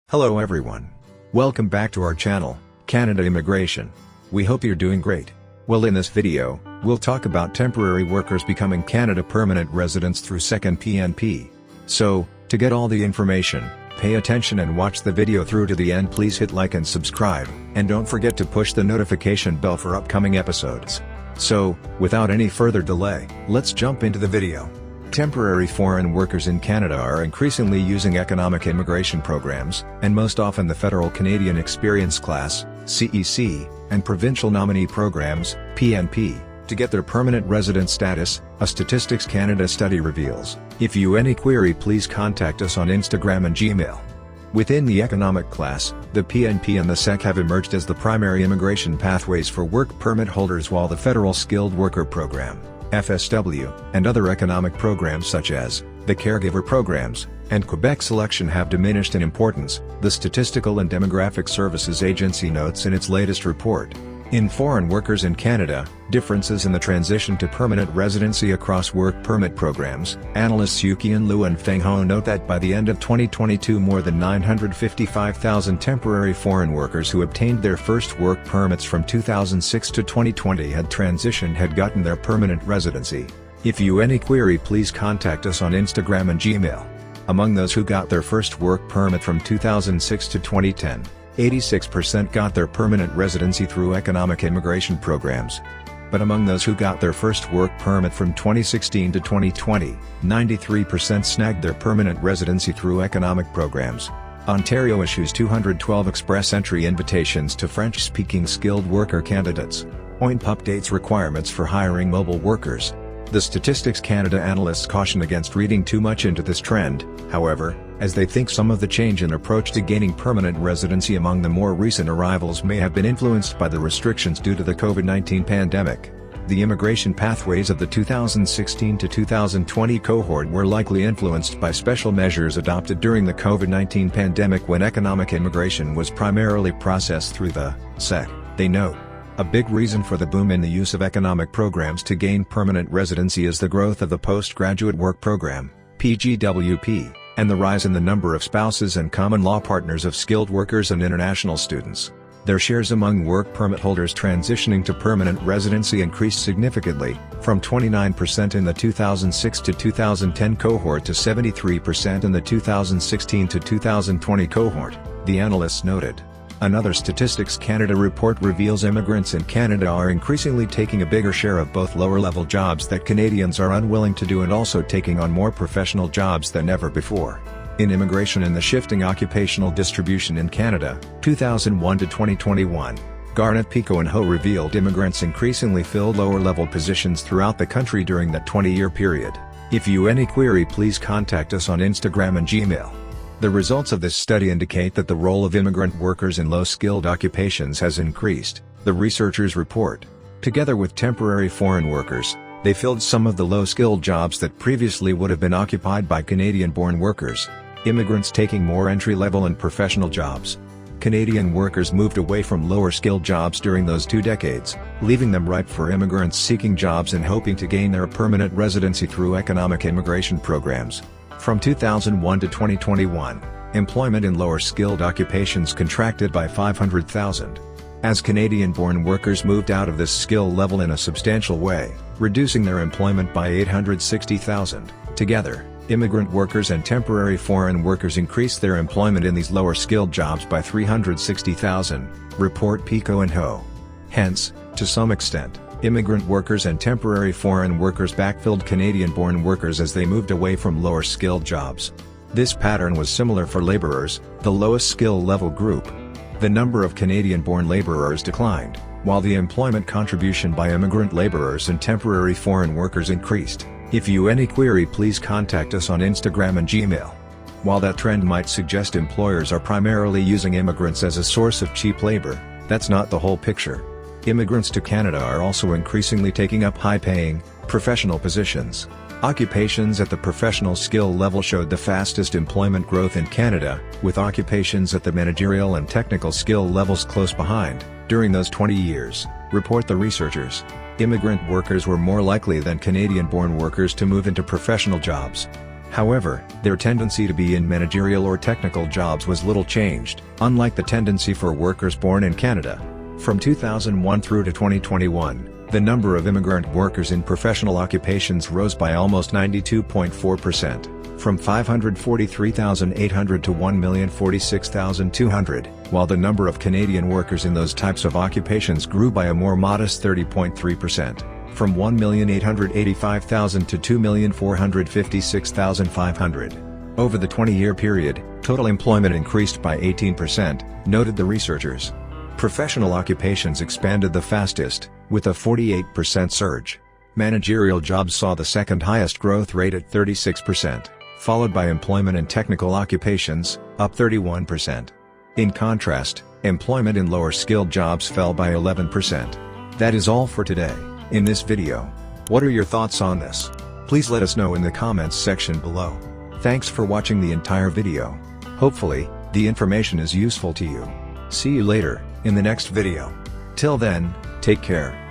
Hello everyone. Welcome back to our channel, Canada Immigration. We hope you're doing great. Well, in this video, we'll talk about temporary workers becoming Canada permanent residents through CEC PNP. So, to get all the information, pay attention and watch the video through to the end. Please hit like and subscribe, and don't forget to push the notification bell for upcoming episodes. So, without any further delay, let's jump into the video. Temporary foreign workers in Canada are increasingly using economic immigration programs, and most often the Federal Canadian Experience Class, CEC, and Provincial Nominee Programs, PNP, to get their permanent resident status, a Statistics Canada study reveals. If you any query, please contact us on Instagram and Gmail. Within the economic class, the PNP and the CEC have emerged as the primary immigration pathways for work permit holders, while the Federal Skilled Worker Program, FSW, and other economic programs such as the Caregiver Programs and Quebec Selection have diminished in importance, the Statistical and Demographic Services Agency notes in its latest report. In foreign workers in Canada, differences in the transition to permanent residency across work permit programs. Analysts Yukian Liu and Feng Ho note that by the end of 2022, more than 955,000 temporary foreign workers who obtained their first work permits from 2006 to 2020 had gotten their permanent residency. If you any query, please contact us on Instagram and Gmail. Among those who got their first work permit from 2006 to 2010, 86% got their permanent residency through economic immigration programs. But among those who got their first work permit from 2016 to 2020, 93% snagged their permanent residency through economic programs. Ontario issues 212 express entry invitations to French-speaking skilled worker candidates. OINP updates requirements for hiring mobile workers. The Statistics Canada analysts caution against reading too much into this trend, however, as they think some of the change in approach to gaining permanent residency among the more recent arrivals may have been influenced by the restrictions due to the COVID-19 pandemic. The immigration pathways of the 2016 to 2020 cohort were likely influenced by special measures adopted during the COVID-19 pandemic, when economic immigration was primarily processed through the CEC, they note. A big reason for the boom in the use of economic programs to gain permanent residency is the growth of the Postgraduate Work Program, PGWP, and the rise in the number of spouses and common law partners of skilled workers and international students. Their shares among work permit holders transitioning to permanent residency increased significantly, from 29% in the 2006 to 2010 cohort to 73% in the 2016 to 2020 cohort, the analysts noted. Another Statistics Canada report reveals immigrants in Canada are increasingly taking a bigger share of both lower-level jobs that Canadians are unwilling to do and also taking on more professional jobs than ever before. In Immigration and the Shifting Occupational Distribution in Canada, 2001 to 2021, Garnet, Pico and Ho revealed immigrants increasingly filled lower-level positions throughout the country during that 20-year period. If you any query, please contact us on Instagram and Gmail. The results of this study indicate that the role of immigrant workers in low-skilled occupations has increased, the researchers report. Together with temporary foreign workers, they filled some of the low-skilled jobs that previously would have been occupied by Canadian-born workers, immigrants taking more entry-level and professional jobs. Canadian workers moved away from lower-skilled jobs during those 2 decades, leaving them ripe for immigrants seeking jobs and hoping to gain their permanent residency through economic immigration programs. From 2001 to 2021, employment in lower-skilled occupations contracted by 500,000. As Canadian-born workers moved out of this skill level in a substantial way, reducing their employment by 860,000. Together, immigrant workers and temporary foreign workers increased their employment in these lower-skilled jobs by 360,000, report Pico and Ho. Hence, to some extent, immigrant workers and temporary foreign workers backfilled Canadian-born workers as they moved away from lower-skilled jobs. This pattern was similar for laborers, the lowest skill level group. The number of Canadian-born laborers declined, while the employment contribution by immigrant laborers and temporary foreign workers increased. If you any query, please contact us on Instagram and Gmail. While that trend might suggest employers are primarily using immigrants as a source of cheap labor, that's not the whole picture. Immigrants to Canada are also increasingly taking up high-paying, professional positions. Occupations at the professional skill level showed the fastest employment growth in Canada, with occupations at the managerial and technical skill levels close behind. During those 20 years, report the researchers, immigrant workers were more likely than Canadian-born workers to move into professional jobs. However, their tendency to be in managerial or technical jobs was little changed, unlike the tendency for workers born in Canada. From 2001 through to 2021, the number of immigrant workers in professional occupations rose by almost 92.4%, from 543,800 to 1,046,200, while the number of Canadian workers in those types of occupations grew by a more modest 30.3%, from 1,885,000 to 2,456,500. Over the 20-year period, total employment increased by 18%, noted the researchers. Professional occupations expanded the fastest, with a 48% surge. Managerial jobs saw the second highest growth rate at 36%, followed by employment in technical occupations, up 31%. In contrast, employment in lower-skilled jobs fell by 11%. That is all for today. In this video, what are your thoughts on this? Please let us know in the comments section below. Thanks for watching the entire video. Hopefully, the information is useful to you. See you later, in the next video. Till then, take care.